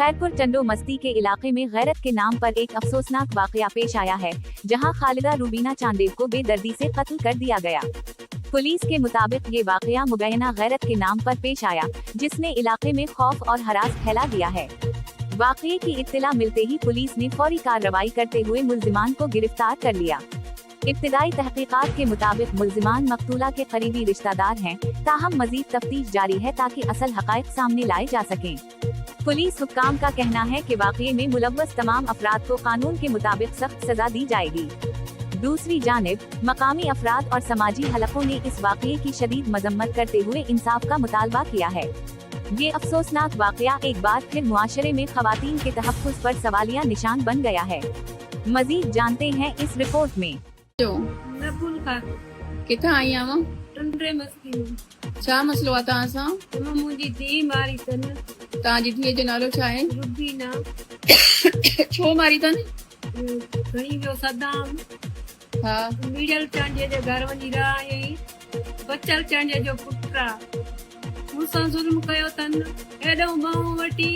खैरपुर टंडो मस्ती के इलाके में गैरत के नाम पर एक अफसोसनाक वाकया पेश आया है, जहां खालिदा रूबीना चांदेव को बेदर्दी से कत्ल कर दिया गया। पुलिस के मुताबिक ये वाकया मुबैना गैरत के नाम पर पेश आया, जिसने इलाके में खौफ और हरास फैला दिया है। वाकये की इत्तला मिलते ही पुलिस ने फौरी कार्रवाई करते हुए मुल्जिमान को गिरफ्तार कर लिया। इब्तिदाई तहकीकात के मुताबिक मुल्जिमान मकतूला के करीबी रिश्तेदार हैं, ताहम मजीद तफ्तीश जारी है ताकि असल हकायक सामने लाए जा सकें। पुलिस हुक्काम का कहना है कि वाकये में मुलव्वस तमाम अफराद को कानून के मुताबिक सख्त सजा दी जाएगी। दूसरी जानिब मकामी अफराद और समाजी हलकों ने इस वाकये की शदीद मजम्मत करते हुए इंसाफ का मुतालबा किया है। ये अफसोसनाक वाकया एक बार फिर मुआशरे में खवातीन के तहफ़्फ़ुज़ पर सवालिया निशान बन गया है। मजीद जानते हैं इस रिपोर्ट में। किथां आई आवां? टंडे मस्ती में। छा मसलो आहे तव्हां सां? मुंहिंजी धीउ मारी अथनि, तव्हांजी धीअ जो नालो छा आहे? रुबीना। छो मारी अथनि? खणी वियो सदाम। हा, मीड़ल चांडे जे घर वञी रहा आई, बचल चांडे जो पुटु आहे। मूंसां ज़ुल्म कयो अथनि, हेॾो माण्हू वठी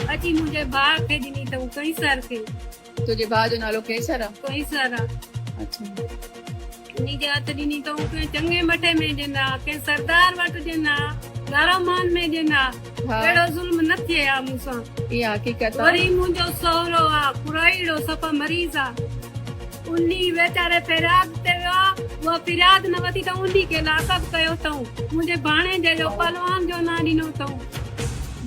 अची मुंहिंजे भाउ खे ॾिनी अथऊं, कैसर खे। तुंहिंजे भाउ जो नालो केसर आहे? कैसर आहे। अच्छा, उनजे हथ ॾिनी अथऊं, कंहिं चङे मठे में ॾिना, कंहिं सरदार वटि ॾिना, दारोमान में ॾिना। अहिड़ो ज़ुल्म न थिए आहे मूंसां। इहा हक़ीक़त आहे। वरी मुंहिंजो सहुरो आहे कुराईड़ो सफ़ा मरीज़ आहे, उन्ही वेचारे फिराद ते वियो आहे, उहा फिराद न वठी त उन्ही खे लाक़ब कयो अथऊं। मुंहिंजे भाणेजे जो पहलवान जो नालो ॾिनो अथऊं।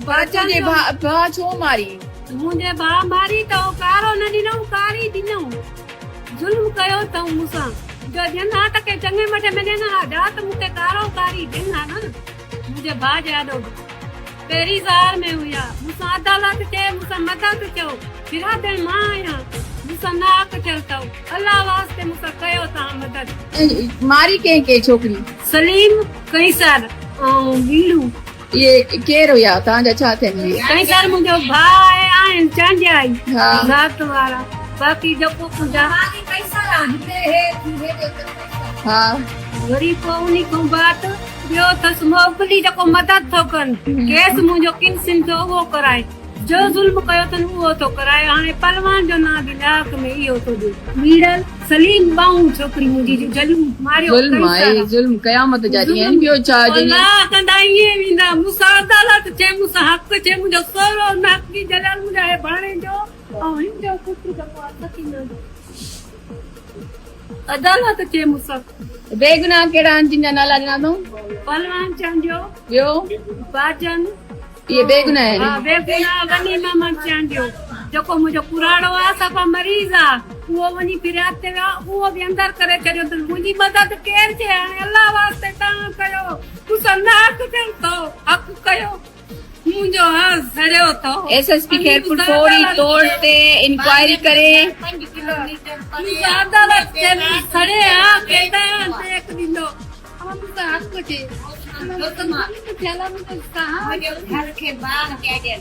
तुंहिंजे भाउ छो मारी? मुंहिंजे भाउ मारी त कारो न ॾिनऊं, कारी ॾिनऊं। ज़ुल्म कयो अथऊं मूंसां। जो ॾिना त के चङे मठे में ॾिना, जात मूंखे कारो कारी ॾिना न। मुंहिंजे भाउ जे ॾाढो पहिरीं ज़ार में हुया, मूंसां अदालत चए, मूंसां मदद चयो, फिरादण मां आहियां, मूंसां नाक थियल अथव। अल्लाह वास्ते मूंसां कयो तव्हां मदद। मारी कंहिं छोकिरी? सलीम, कैसर ऐं बीलू। इहे केरु हुया? तव्हांजा छा थियनि? कैसर मुंहिंजो भाउ आहे, आहिनि चांडिया ई हा। ज़ात वारा। बाक़ी जेको हा, वरी पोइ उन्ही खां बाद ॿियो अथसि मोगली जेको मदद थो कनि। केस मुंहिंजो किनसिन थियो उहो कराए, जो ज़ुल्म कयो अथनि उहो थो कराए। हाणे पहलवान जो नाम बि लाक में इहो थो ॾिए। मीड़ल सलीम बाऊ छोकिरी मुंहिंजी ज़ुल्म मारियो। ज़ुल्म आहे, ज़ुल्म क़यामत जा ॾींहं आहिनि। ॿियो छा? अल्लाह कंदा ईअं वेंदा, मूंसां अदालत चए, मूंसां हक़ चए, मुंहिंजो सहुरो नाकी जलाल मुंहिंजा भाणे जो ऐं हिन जो पुटु जेको आहे सकीना जो। अदालत चए मूंसां। बेगुनाह कहिड़ा आहिनि जिन जा नाला ॾिना अथऊं? पहलवान चांडियो, ॿियो? बाजन। इहे बेगुनाह आहिनि? हा, बेगुनाह वनी मामा चांडियो जेको मुंहिंजो पुराणो आहे, सफ़ा मरीज़ आहे, उहो वञी फिरियाद ते वियो, उहो बि अंदर करे छॾियो अथनि। मुंहिंजी मदद केरु चए? हाणे अल्लाह वास्ते तव्हां कयो, मूंसां नाक थियनि अथव, हक़ कयो, मुंहिंजो हक़ सड़ियो अथव। एसएसपी खैरपुर फौरी तौर ते इंक्वायरी करे अदालत चे सड़े आ केदा देख ॾींदो, मूंसां हक़ चए। घर के बाहर कह दे।